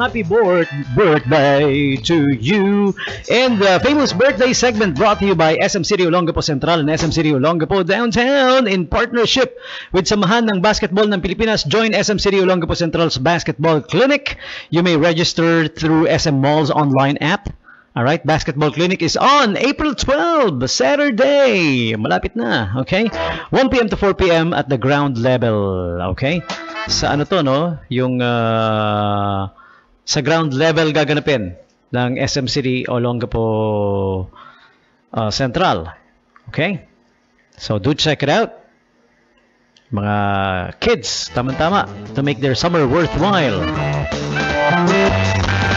happy birthday to you. And the famous birthday segment brought to you by SM City Olongapo Central and SM City Olongapo Downtown in partnership with Samahan ng Basketball ng Pilipinas. Join SM City Olongapo Central's Basketball Clinic. You may register through SM Mall's online app. Alright, Basketball Clinic is on April 12, Saturday. Malapit na, okay? 1 p.m. to 4 p.m. at the ground level, okay? Sa ano to, no? Yung sa ground level gaganapin ng SM City Olongapo Central, okay? So, do check it out. Mga kids, tama-tama, to make their summer worthwhile.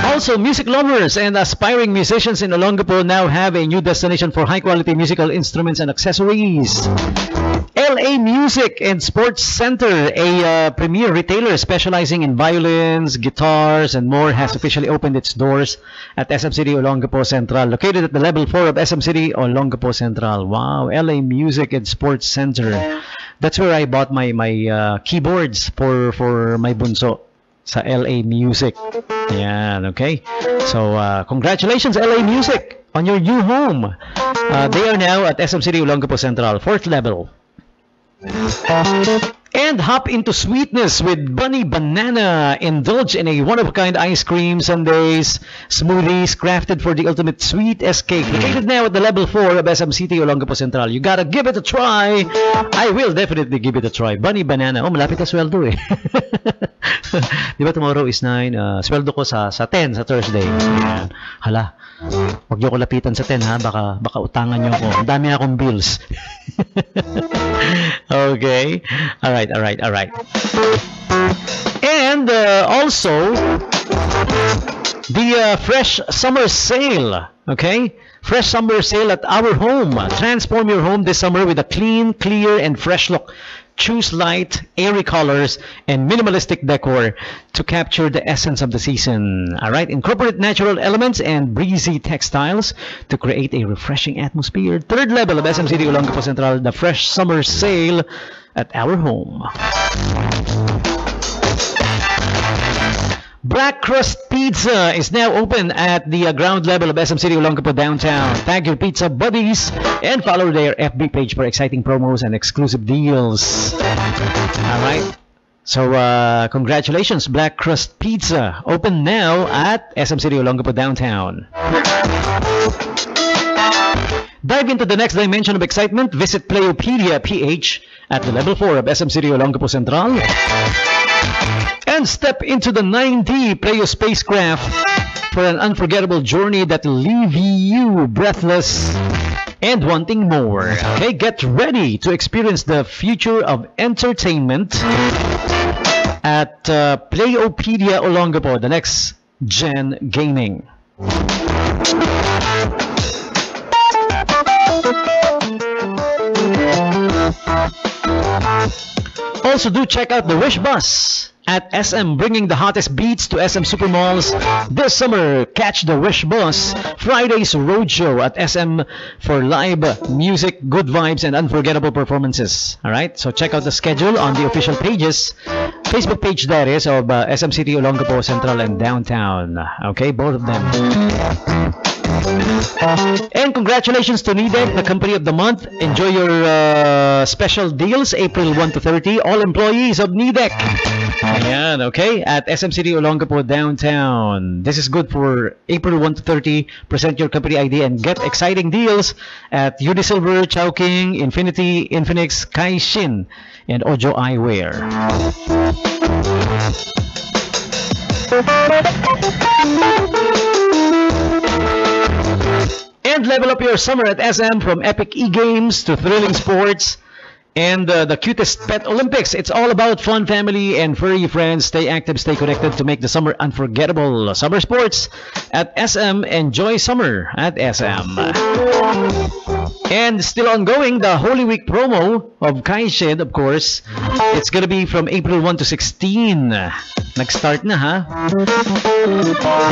Also, music lovers and aspiring musicians in Olongapo now have a new destination for high-quality musical instruments and accessories. LA Music and Sports Center, a premier retailer specializing in violins, guitars, and more, has officially opened its doors at SM City Olongapo Central, located at the level 4 of SM City Olongapo Central. Wow, LA Music and Sports Center. That's where I bought my keyboards for my bunso. Sa LA Music. Yan, okay? So, congratulations LA Music on your new home. They are now at SM City Olongapo Central, 4th level. And hop into sweetness with Bunny Banana. Indulge in a one-of-a-kind ice cream sundaes, smoothies crafted for the ultimate sweet escape. Located now at the level 4 of SM City Olongapo Central. You gotta give it a try. I will definitely give it a try. Bunny Banana. Oh, malapit na sweldo eh. Di ba tomorrow is 9? Sweldo ko sa 10 sa Thursday. Ayan. Hala. Huwag niyo ko lapitan sa 10 ha. Baka utangan niyo ako. Ang dami akong bills. Okay. Alright. And also, the Fresh Summer Sale. Okay? Fresh Summer Sale at our home. Transform your home this summer with a clean, clear, and fresh look. Choose light, airy colors, and minimalistic decor to capture the essence of the season. Alright, incorporate natural elements and breezy textiles to create a refreshing atmosphere. 3rd level of SM City Olongapo Central, the Fresh Summer Sale at our home. Black Crust Pizza is now open at the ground level of SM City Olongapo Downtown. Tag your pizza buddies and follow their FB page for exciting promos and exclusive deals. Alright. So, congratulations, Black Crust Pizza. Open now at SM City Olongapo Downtown. Dive into the next dimension of excitement. Visit Playopedia PH at the level 4 of SM City Olongapo Central. And step into the 9D Playo spacecraft for an unforgettable journey that will leave you breathless and wanting more. Okay, get ready to experience the future of entertainment at Playopedia Olongapo, the next gen gaming. Also, do check out the Wish Bus at SM, bringing the hottest beats to SM Supermalls this summer. Catch the Wish Bus Friday's Roadshow at SM for live music, good vibes, and unforgettable performances. Alright, so check out the schedule on the official pages, Facebook page that is, of SM City Olongapo Central and Downtown. Okay, both of them. And congratulations to Nidec, the company of the month. Enjoy your special deals April 1 to 30. All employees of Nidec. Ayan, okay, at SM City Olongapo Downtown. This is good for April 1 to 30. Present your company ID and get exciting deals at Unisilver, Chowking, Infinity, Infinix, Kaishin, and Ojo Eyewear. And level up your summer at SM, from epic e-games to thrilling sports and the cutest pet Olympics. It's all about fun, family, and furry friends. Stay active, stay connected to make the summer unforgettable. Summer sports at SM. Enjoy summer at SM. And still ongoing, the Holy Week promo of Kaishin, of course. It's gonna be from April 1 to 16. Nag-start na, ha?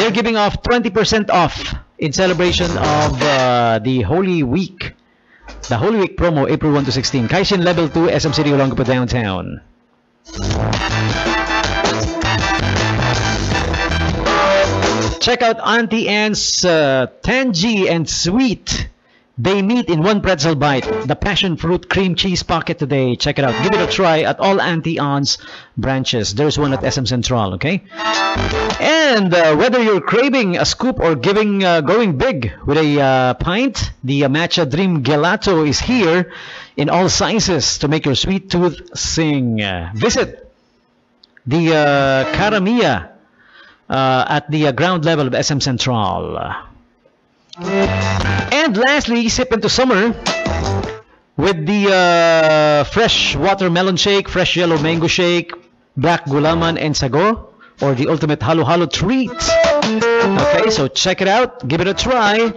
They're giving off 20% off in celebration of the Holy Week. The Holy Week promo, April 1 to 16. Kaishin Level 2, SM City Olongapo Downtown. check out Auntie Anne's tangy and sweet. They meet in one pretzel bite. The passion fruit cream cheese pocket today. Check it out. Give it a try at all Auntie Anne's branches. There's one at SM Central, okay? And whether you're craving a scoop or going big with a pint, the Matcha Dream Gelato is here in all sizes to make your sweet tooth sing. Visit the Karamiya at the ground level of SM Central. And lastly, sip into summer with the fresh watermelon shake, fresh yellow mango shake, black gulaman and sago, or the ultimate halo-halo treat. Okay, so check it out. Give it a try.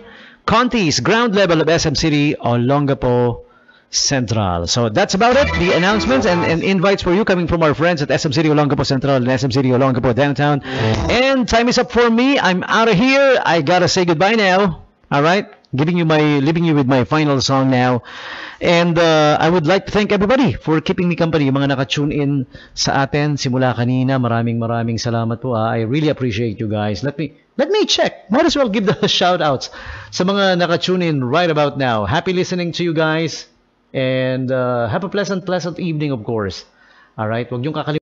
Conti's ground level of SM City, Olongapo Central. So that's about it. The announcements and invites for you coming from our friends at SM City Olongapo Central and SM City Olongapo Downtown. And time is up for me. I'm out of here. I gotta say goodbye now. All right, leaving you with my final song now. And I would like to thank everybody for keeping me company. Yung mga naka-tune in sa atin simula kanina. Maraming salamat po. I really appreciate you guys. Let me check. Might as well give the shout outs sa mga naka-tune in right about now. Happy listening to you guys. And have a pleasant evening, of course. All right, huwag niyong kakalimutan.